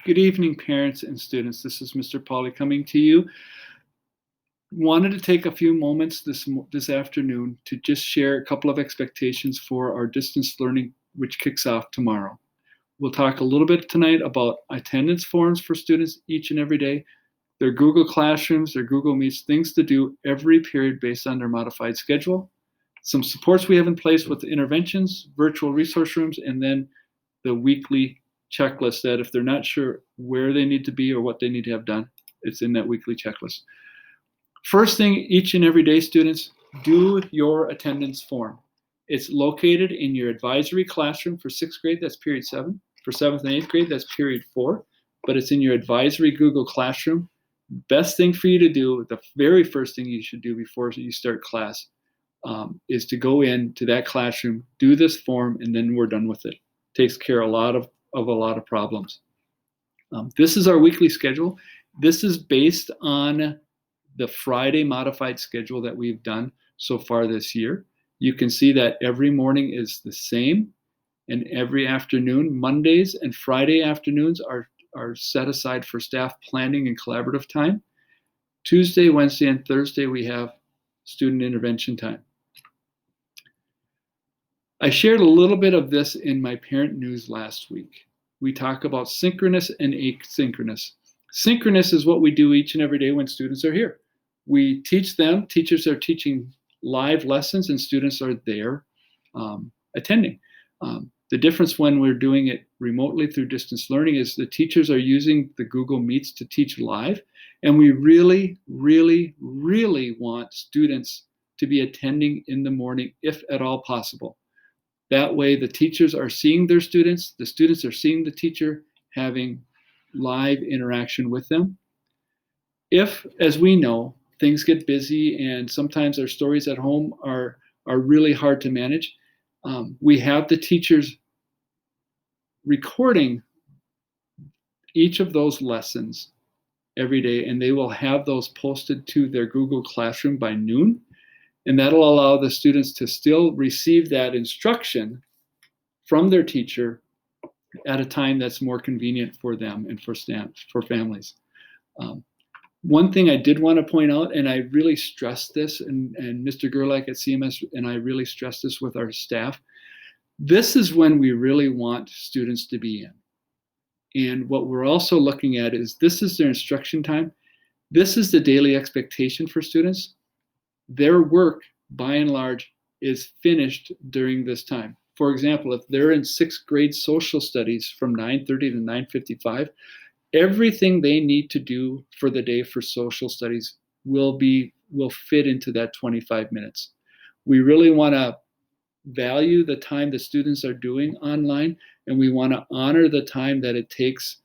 Good evening, parents and students. This is Mr. Pauly coming to you. Wanted to take a few moments this afternoon to just share a couple of expectations for our distance learning, which kicks off tomorrow. We'll talk a little bit tonight about attendance forms for students each and every day, their Google Classrooms, their Google Meets, things to do every period based on their modified schedule, some supports we have in place with the interventions, virtual resource rooms, and then the weekly checklist that if they're not sure where they need to be or what they need to have done, it's in that weekly checklist. First thing, each and every day, students, do your attendance form. It's located in your advisory classroom for 6th grade, that's period 7. For 7th and 8th grade, that's period 4. But it's in your advisory Google Classroom. Best thing for you to do, the very first thing you should do before you start class, is to go into that classroom, do this form, and then we're done with it. Takes care of a lot of problems. This is our weekly schedule. This is based on the Friday modified schedule that we've done so far this year. You can see that every morning is the same, and every afternoon, Mondays and Friday afternoons are set aside for staff planning and collaborative time. Tuesday, Wednesday, and Thursday, we have student intervention time. I shared a little bit of this in my parent news last week. We talk about synchronous and asynchronous. Synchronous is what we do each and every day when students are here. We teach them, teachers are teaching live lessons and students are there attending. The difference when we're doing it remotely through distance learning is the teachers are using the Google Meets to teach live, and we really, really, really want students to be attending in the morning if at all possible. That way the teachers are seeing their students, the students are seeing the teacher, having live interaction with them. If, as we know, things get busy and sometimes our stories at home are really hard to manage, we have the teachers recording each of those lessons every day, and they will have those posted to their Google Classroom by noon. And that'll allow the students to still receive that instruction from their teacher at a time that's more convenient for them and for families. One thing I did want to point out, and I really stressed this, and Mr. Gerlach at CMS and I really stressed this with our staff, this is when we really want students to be in. And what we're also looking at is this is their instruction time. This is the daily expectation for students. Their work, by and large, is finished during this time. For example, if they're in 6th grade social studies from 9:30 to 9:55, everything they need to do for the day for social studies will fit into that 25 minutes. We really want to value the time the students are doing online, and we want to honor the time that it takes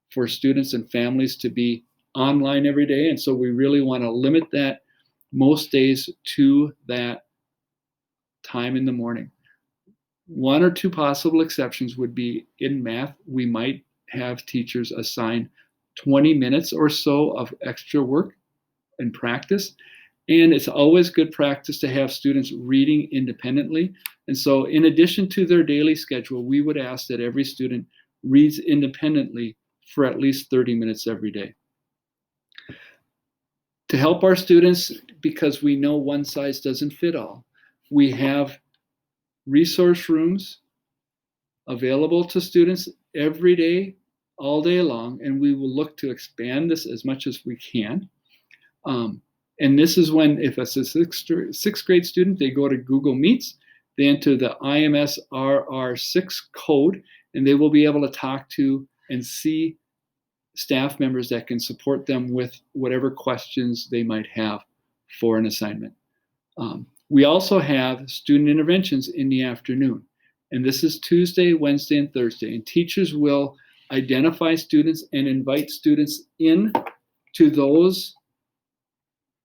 for students and families to be online every day. And so we really want to limit that most days to that time in the morning. One or two possible exceptions would be in math. We might have teachers assign 20 minutes or so of extra work and practice. And it's always good practice to have students reading independently. And so in addition to their daily schedule, we would ask that every student reads independently for at least 30 minutes every day. To help our students, because we know one size doesn't fit all, we have resource rooms available to students every day, all day long, and we will look to expand this as much as we can. And this is when, if it's a 6th grade student, they go to Google Meets, they enter the IMS RR6 code, and they will be able to talk to and see staff members that can support them with whatever questions they might have for an assignment. We also have student interventions in the afternoon, and this is Tuesday, Wednesday, and Thursday, and teachers will identify students and invite students in to those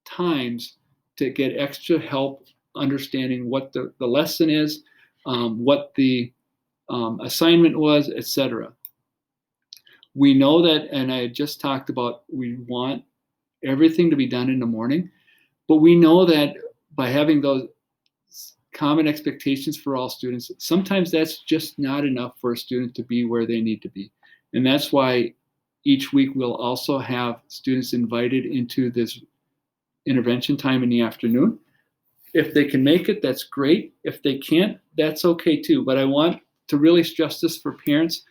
times to get extra help understanding what the lesson is, what the assignment was, etc. We know that, and I just talked about, we want everything to be done in the morning, but we know that by having those common expectations for all students, sometimes that's just not enough for a student to be where they need to be. And that's why Each week, we'll also have students invited into this intervention time in the afternoon. If they can make it, that's great. If they can't, that's okay too. But I want to really stress this for parents.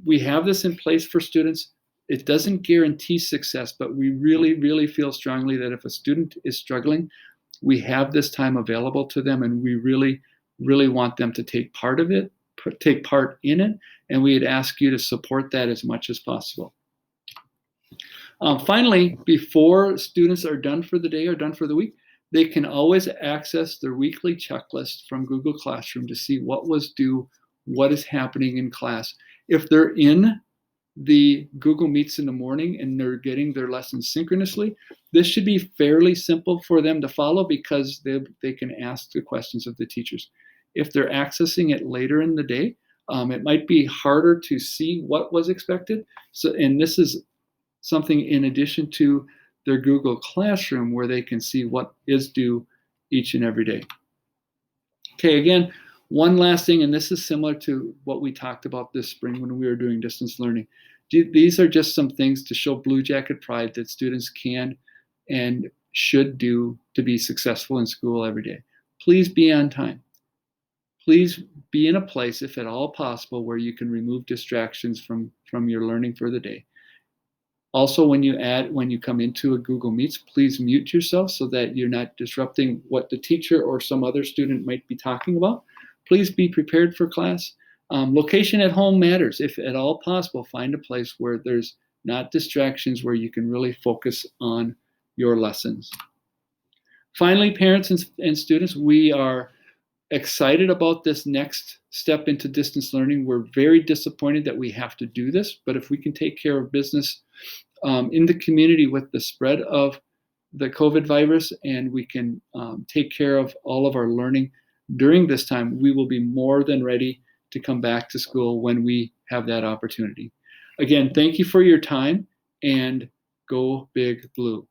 We have this in place for students. It doesn't guarantee success, but we really, really feel strongly that if a student is struggling, we have this time available to them, and we really, really want them to take part in it, and we'd ask you to support that as much as possible. Finally, before students are done for the day or done for the week, they can always access their weekly checklist from Google Classroom to see what was due, what is happening in class. If they're in the Google Meets in the morning and they're getting their lessons synchronously, this should be fairly simple for them to follow because they can ask the questions of the teachers. If they're accessing it later in the day, it might be harder to see what was expected. And this is something in addition to their Google Classroom where they can see what is due each and every day. Okay, again, one last thing, and this is similar to what we talked about this spring when we were doing distance learning. These are just some things to show Blue Jacket pride that students can and should do to be successful in school every day. Please be on time. Please be in a place, if at all possible, where you can remove distractions from your learning for the day. Also, when you come into a Google Meets, please mute yourself so that you're not disrupting what the teacher or some other student might be talking about. Please be prepared for class. Location at home matters. If at all possible, find a place where there's not distractions, where you can really focus on your lessons. Finally, parents and students, we are excited about this next step into distance learning. We're very disappointed that we have to do this, but if we can take care of business in the community with the spread of the COVID virus, and we can take care of all of our learning during this time, we will be more than ready to come back to school when we have that opportunity. Again, thank you for your time, and go Big Blue.